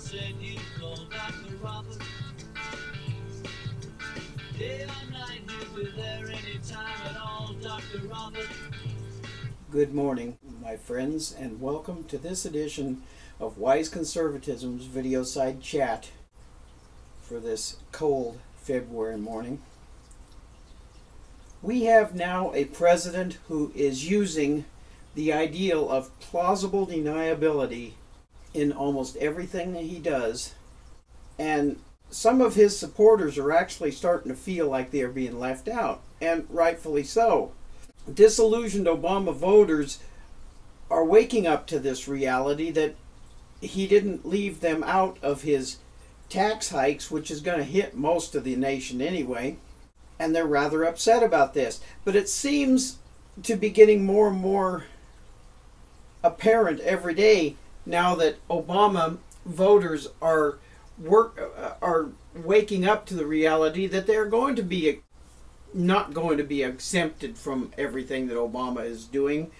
said you'd call Dr. Robert. Day or night, he'll be there anytime at all, Dr. Robert. Good morning, my friends, and welcome to this edition of Wise Conservatism's Videoside chat for this cold February morning. We have now a president who is using the ideal of plausible deniability in almost everything that he does, and some of his supporters are actually starting to feel like they are being left out, and rightfully so. Disillusioned Obama voters are waking up to this reality that he didn't leave them out of his tax hikes, which is going to hit most of the nation anyway, and they're rather upset about this. But it seems to be getting more and more apparent every day now that Obama voters are waking up to the reality that they're going to be not going to be exempted from everything that Obama is doing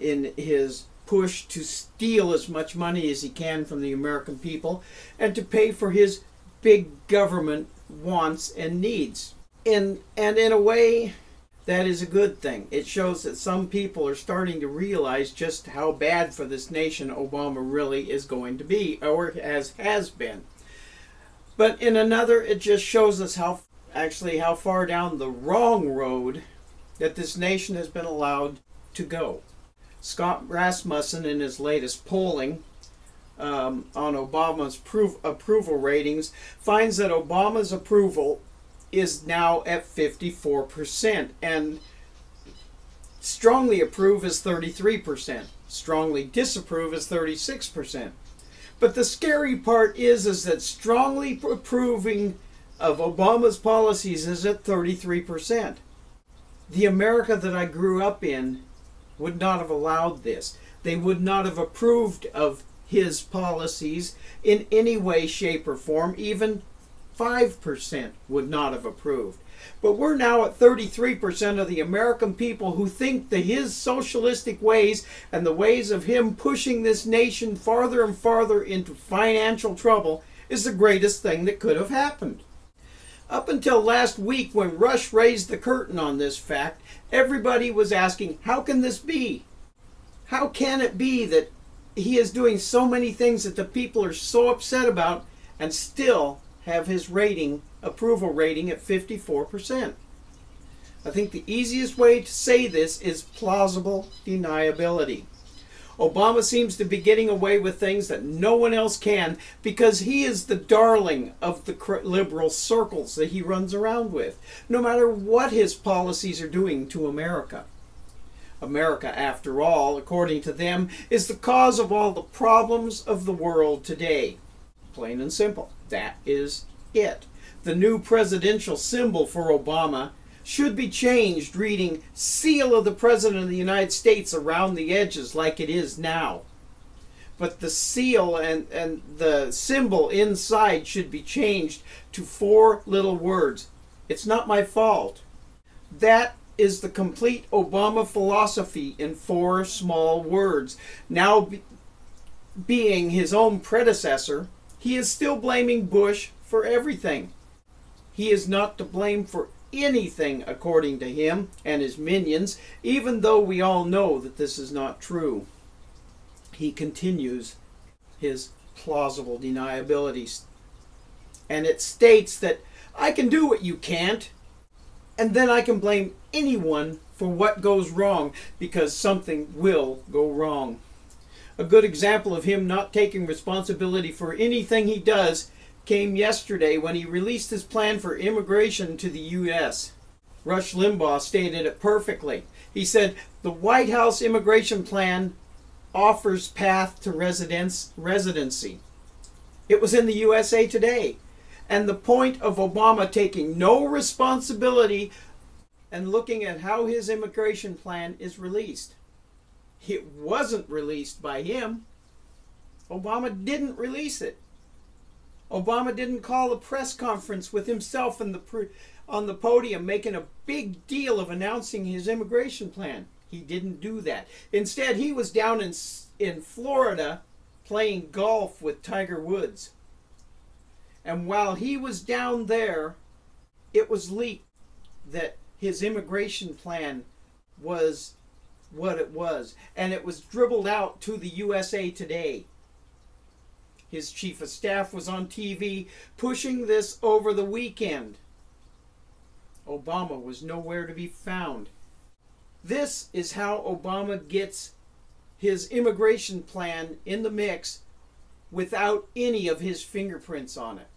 in his push to steal as much money as he can from the American people and to pay for his big government wants and needs. And in a way, that is a good thing. It shows that some people are starting to realize just how bad for this nation Obama really is going to be, or has been. But in another, it just shows us how far down the wrong road that this nation has been allowed to go. Scott Rasmussen, in his latest polling on Obama's approval ratings, finds that Obama's approval is now at 54%, and strongly approve is 33%. Strongly disapprove is 36%. But the scary part is that strongly approving of Obama's policies is at 33%. The America that I grew up in would not have allowed this. They would not have approved of his policies in any way, shape, or form. Even 5% would not have approved. But we're now at 33% of the American people who think that his socialistic ways and the ways of him pushing this nation farther and farther into financial trouble is the greatest thing that could have happened. Up until last week, when Rush raised the curtain on this fact, everybody was asking, how can this be? How can it be that he is doing so many things that the people are so upset about and still have his approval rating at 54%? I think the easiest way to say this is plausible deniability. Obama seems to be getting away with things that no one else can because he is the darling of the liberal circles that he runs around with, no matter what his policies are doing to America. America, after all, according to them, is the cause of all the problems of the world today. Plain and simple. That is it. The new presidential symbol for Obama should be changed, reading "Seal of the President of the United States" around the edges like it is now. But the seal and the symbol inside should be changed to 4 little words. It's not my fault. That is the complete Obama philosophy in 4 small words. Now, being his own predecessor, he is still blaming Bush for everything. He is not to blame for anything, according to him and his minions, even though we all know that this is not true. He continues his plausible deniability, and it states that I can do what you can't, and then I can blame anyone for what goes wrong, because something will go wrong. A good example of him not taking responsibility for anything he does came yesterday when he released his plan for immigration to the U.S. Rush Limbaugh stated it perfectly. He said, the White House immigration plan offers path to residency. It was in the USA Today. And the point of Obama taking no responsibility and looking at how his immigration plan is released. It wasn't released by him. Obama didn't release it. Obama didn't call a press conference with himself on the podium making a big deal of announcing his immigration plan. He didn't do that. Instead, he was down in Florida playing golf with Tiger Woods. And while he was down there, it was leaked that his immigration plan was what it was. And it was dribbled out to the USA Today. His chief of staff was on TV pushing this over the weekend. Obama was nowhere to be found. This is how Obama gets his immigration plan in the mix without any of his fingerprints on it.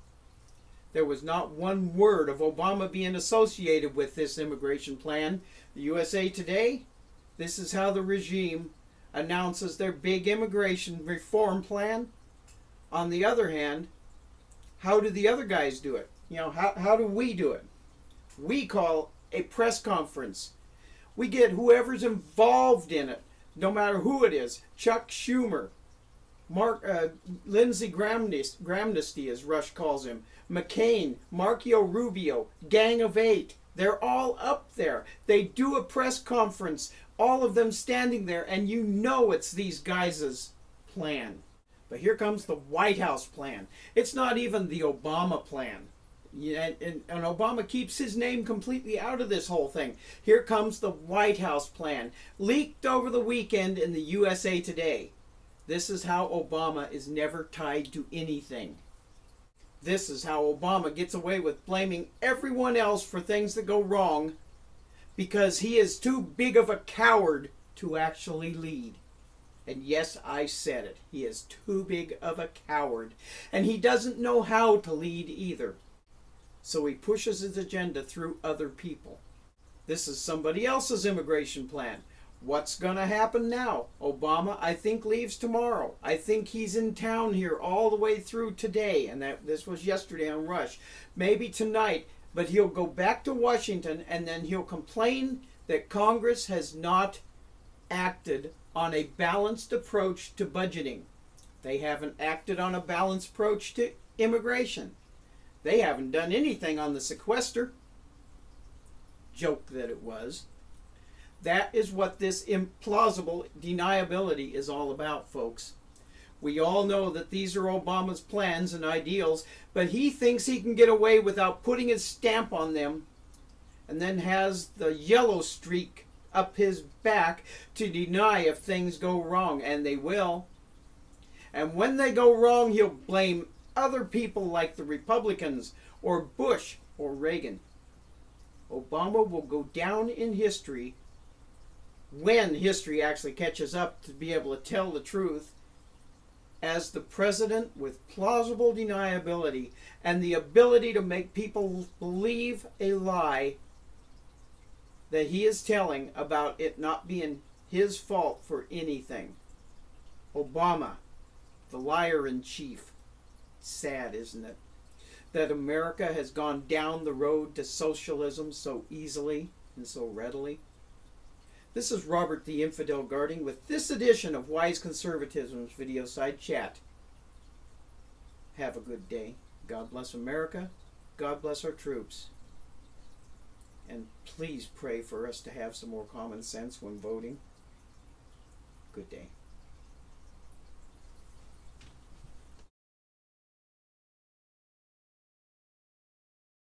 There was not one word of Obama being associated with this immigration plan. The USA Today, this is how the regime announces their big immigration reform plan. On the other hand, how do the other guys do it? You know, how do we do it? We call a press conference. We get whoever's involved in it, no matter who it is. Chuck Schumer, Lindsey Gramnesty, as Rush calls him, McCain, Marco Rubio, Gang of Eight. They're all up there. They do a press conference, all of them standing there, and you know it's these guys' plan. But here comes the White House plan. It's not even the Obama plan. Yeah, and Obama keeps his name completely out of this whole thing. Here comes the White House plan, leaked over the weekend in the USA Today. This is how Obama is never tied to anything. This is how Obama gets away with blaming everyone else for things that go wrong because he is too big of a coward to actually lead. And yes, I said it. He is too big of a coward. And he doesn't know how to lead either. So he pushes his agenda through other people. This is somebody else's immigration plan. What's going to happen now? Obama, I think, leaves tomorrow. I think he's in town here all the way through today. And this was yesterday on Rush. Maybe tonight. But he'll go back to Washington and then he'll complain that Congress has not acted on a balanced approach to budgeting. They haven't acted on a balanced approach to immigration. They haven't done anything on the sequester. Joke that it was. That is what this implausible deniability is all about, folks. We all know that these are Obama's plans and ideals, but he thinks he can get away without putting his stamp on them, and then has the yellow streak up his back to deny if things go wrong, and they will. And when they go wrong, he'll blame other people like the Republicans or Bush or Reagan. Obama will go down in history, when history actually catches up to be able to tell the truth, as the president with plausible deniability and the ability to make people believe a lie that he is telling about it not being his fault for anything. Obama, the liar in chief. Sad, isn't it? That America has gone down the road to socialism so easily and so readily. This is Robert the Infidel Guarding with this edition of Wise Conservatism's Videoside Chat. Have a good day. God bless America. God bless our troops. And please pray for us to have some more common sense when voting. Good day.